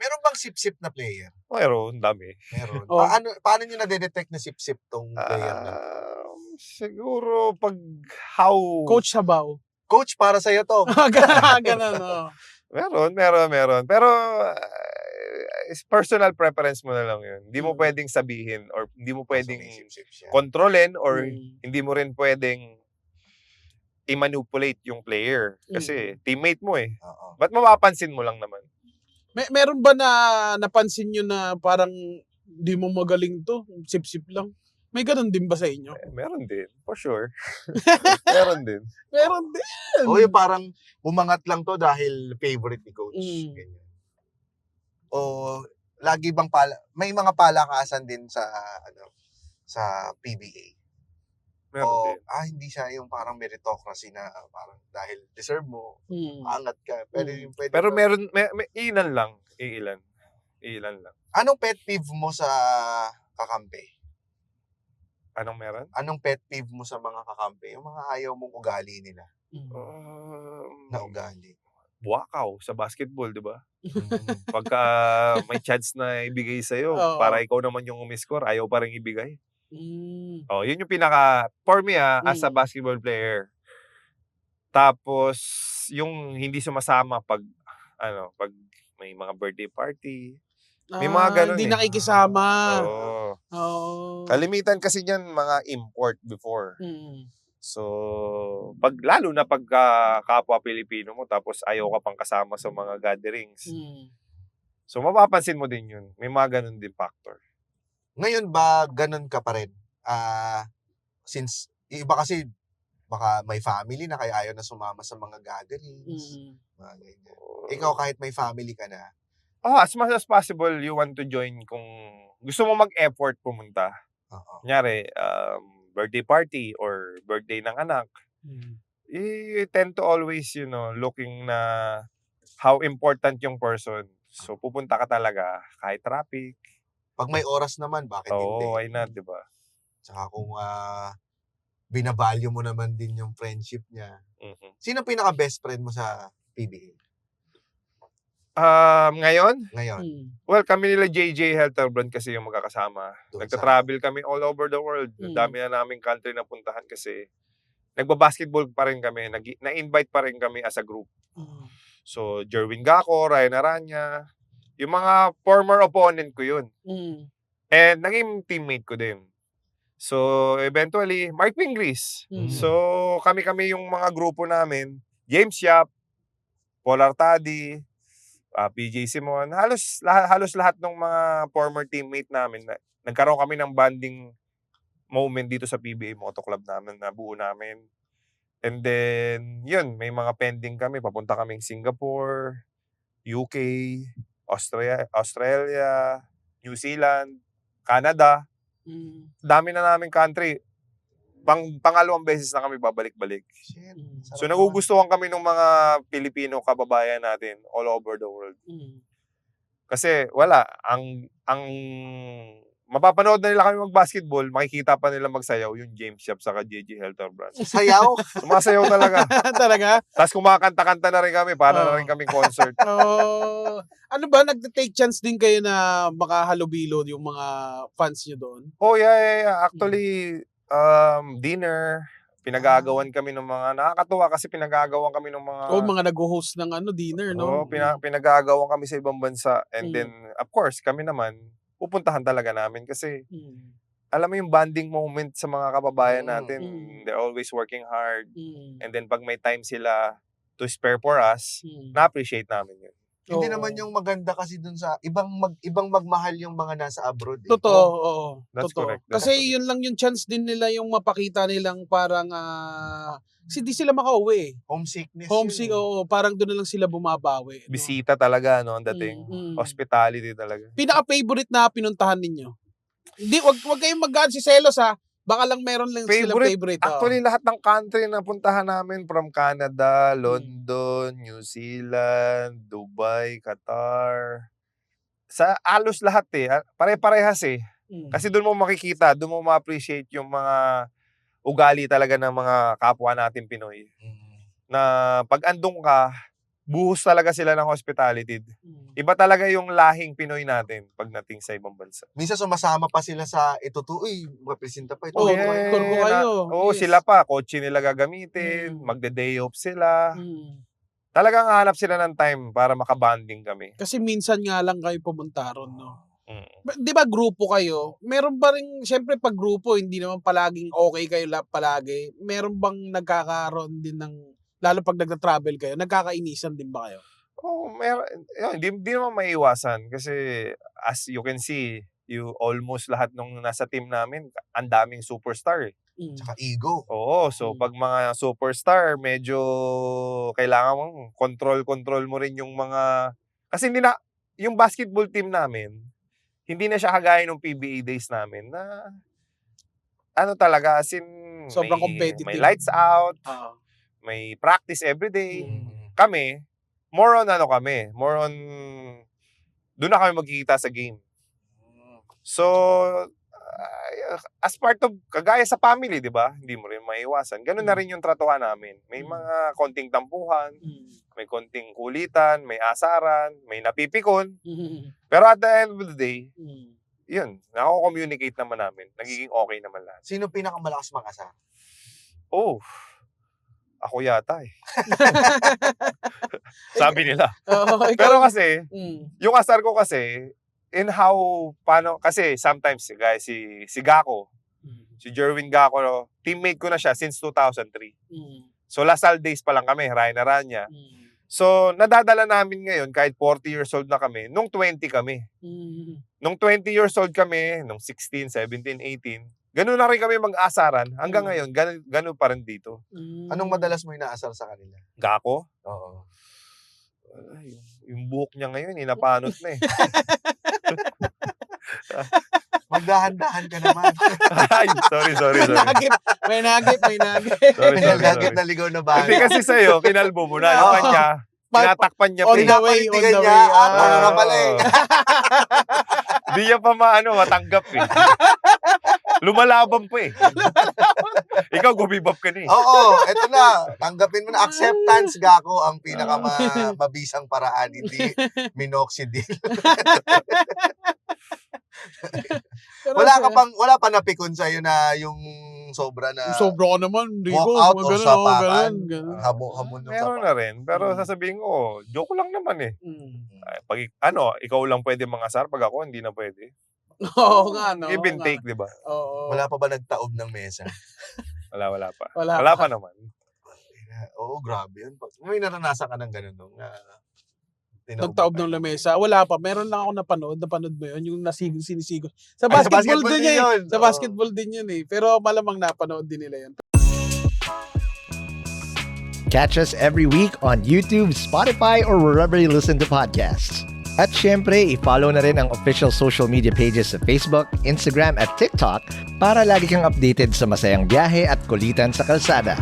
Meron bang sip-sip na player? Meron, dami. Meron. Oh. Paano nyo nade-detect na sip-sip tong player na? Siguro pag how... Coach Sabaw. Coach, para sa'yo to. Ganun, oh. Meron. Pero personal preference mo na lang yun. Hindi mo pwedeng sabihin or hindi mo pwedeng Sip-sip siya. kontrolin or hindi mo rin pwedeng i-manipulate yung player. Kasi teammate mo eh. Oo. Ba't mapapansin mo lang naman? Meron ba na napansin nyo na parang di mo magaling to? Sip-sip lang. May ganun din ba sa inyo? Meron din. For sure. Meron din. Meron din. O yung parang umangat lang to dahil favorite ni coach. Ganyan. O lagi bang may mga palakasan din sa sa PBA. Meron din. Hindi siya yung parang meritocracy na parang dahil deserve mo, angat ka. Pero meron, ilan lang. Ilan lang. Anong pet peeve mo sa kakampi? Anong meron? Anong pet peeve mo sa mga kakampi? Yung mga ayaw mong ugali nila. Na ugali. Buwakaw sa basketball, di ba? Pagka may chance na ibigay sa'yo, para ikaw naman yung umiscore, ayaw pa rin ibigay. Yun yung for me as a basketball player. Tapos, yung hindi sumasama pag may mga birthday party. May mga ganun hindi eh. nakikisama. Kalimitan kasi niyan mga import before. So, lalo na pag kapwa Pilipino mo tapos ayaw ka pang kasama sa mga gatherings. So, mapapansin mo din yun. May mga ganun din factor. Ngayon ba ganun ka pa rin? Since iba kasi baka may family na kaya ayaw na sumama sa mga gatherings. Mga ganyan. Ikaw kahit may family ka na. As much as possible, you want to join kung gusto mo mag-effort pumunta. Kunyari, birthday party or birthday ng anak. You tend to always, looking na how important yung person. So, pupunta ka talaga kahit traffic. Pag may oras naman, bakit hindi? Why not, di ba? Tsaka kung binavalue mo naman din yung friendship niya. Sino pinaka-best friend mo sa PBA? Ngayon? Well, kami nila JJ Helterbrand kasi yung magkakasama. Nagta-travel kami all over the world. Dami na naming country na puntahan kasi nagba-basketball pa rin kami. Na-invite pa rin kami as a group. So, Jerwin Gaco, Ryan Aranya, yung mga former opponent ko yun. And naging teammate ko din. So, eventually, Mark Pingris. So, kami yung mga grupo namin. James Yap, Paul Artadi, PJ Simon, halos lahat ng mga former teammate namin, nagkaroon kami ng bonding moment dito sa PBA Moto Club namin, na buo namin. And then, yun, may mga pending kami. Papunta kaming Singapore, UK, Australia, New Zealand, Canada. Dami na naming country. Pangalawang beses na kami babalik-balik. So nagugustuhan kami ng mga Pilipino kababayan natin all over the world. Kasi wala, ang mapapanood na nila kami mag-basketball, makikita pa nila magsayaw yung James Yap saka JJ Helterbrand. Sayaw? Sumasayaw talaga. Talaga? Tapos kumakanta-kanta na rin kami, para na rin kaming concert. Ano ba, nag-take chance din kayo na makahalubilo yung mga fans nyo doon? Yeah. Actually, dinner, pinagagawan kami ng mga, nakakatuwa kasi pinagagawan kami ng mga... mga nag-host ng dinner, no? Pinagagawan kami sa ibang bansa. And then, of course, kami naman, pupuntahan talaga namin kasi, alam mo yung bonding moment sa mga kababayan natin, they're always working hard. And then, pag may time sila to spare for us, na-appreciate namin yun. Hindi naman yung maganda kasi dun sa ibang magmahal yung mga nasa abroad. Totoo, That's totoo. correct. Kasi yun lang yung chance din nila yung mapakita nilang parang kasi di sila makauwi. Homesickness. Homesick, parang doon na lang sila bumabawi. Bisita talaga, no, ang dating. Hospitality talaga. Pinaka-favorite na pinuntahan ninyo? Hindi, wag kayong mag-selos Baka lang meron lang silang favorite. Actually, lahat ng country na puntahan namin, from Canada, London, New Zealand, Dubai, Qatar. Sa alos lahat pare-parehas Kasi doon mo makikita, doon mo ma-appreciate yung mga ugali talaga ng mga kapwa natin Pinoy. Na pag andun ka, buhos talaga sila ng hospitality. Iba talaga yung lahing Pinoy natin pagdating sa ibang bansa. Minsan sumasama pa sila sa ito to, representa pa ito. Oo, Yeah. tour ko kayo. Oo, Yes. sila pa. Kotse nila gagamitin, magde-day off sila. Talagang hanap sila ng time para makabanding kami. Kasi minsan nga lang kayo pumunta ron, no? Mm. Di ba grupo kayo? Meron ba rin, syempre pag grupo, hindi naman palaging okay kayo palagi. Meron bang nagkakaroon din ng, lalo pag nagta-travel kayo, nagkakainisan din ba kayo? Oo, hindi naman maiiwasan kasi as you can see, almost lahat nung nasa team namin, ang daming superstar. Tsaka ego. Oo, so pag mga superstar, medyo kailangan mong control mo rin yung mga, kasi yung basketball team namin, hindi na siya kagaya ng PBA days namin na ano talaga, as in Sobrang may competitive. lights out, Ah. may practice everyday. Mm. Kami, more on doon na kami magkikita sa game. So, as part of, kagaya sa family, di ba? Hindi mo rin maiwasan. Ganun na rin yung tratuhan namin. May mga konting tampuhan, may konting kulitan, may asaran, may napipikon. Pero at the end of the day, yun, nako-communicate naman namin. Nagiging okay naman lahat. Sino pinakamalakas mag-asar? Oh, ako yata eh. Sabi nila. Oo, ikaw. Pero kasi, Mm. yung asar ko kasi, kasi sometimes, guys, si Gako, si Jerwin Gako, teammate ko na siya since 2003. So, Lasal days pa lang kami, Ryan Aranya. So, nadadala namin ngayon, kahit 40 years old na kami, nung 20 kami. Nung 20 years old kami, nung 16, 17, 18, ganun na rin kami mag-asaran. Hanggang ngayon, ganun pa rin dito. Anong madalas mo inaasar sa kanila? Gako? Oo. Wala, yung buhok niya ngayon, inapanot na eh. Magdahan-dahan ka naman. Ay, sorry. May nagip. Sorry. Nagagit na ligaw na ba? Hindi kasi sa'yo, kinalbo mo na. Yung Oo. kanya, tinatakpan niya On pa. the way, on the way. Nakakabalik. Hindi niya pa matanggap eh. Lumalaban pa eh. Ikaw, gumibab ka na eh. Oo, eto na. Tanggapin mo na. Acceptance, Gako, ang pinakamabisang paraan. Hindi minoxidil. Wala pa napikon sa'yo na yung sobra na Sobra ka naman, Rico. walk out or sapakan. Ganun. Hamon ng Meron sapakan. na rin. Pero sasabihin ko, joke lang naman eh. Ay, pag, ikaw lang pwede mangasar, pag ako, hindi na pwede. Oo nga, no? Give and take, di ba? Oo. Wala pa ba nagtaob ng mesa? Wala pa. Wala Wala pa. pa naman. Oo, grabe yun. May naranasan ka ng ganun nung Nagtaob ng lamesa. Wala pa. Meron lang ako napanood mo yun. Yung sinisigo. Sa Ay, sa basketball, basketball din din yun. yun. Sa Oo. basketball din yun eh. Pero malamang napanood din nila yun. Catch us every week on YouTube, Spotify, or wherever you listen to podcasts. At syempre, i-follow na rin ang official social media pages sa Facebook, Instagram at TikTok para lagi kang updated sa masayang biyahe at kulitan sa kalsada.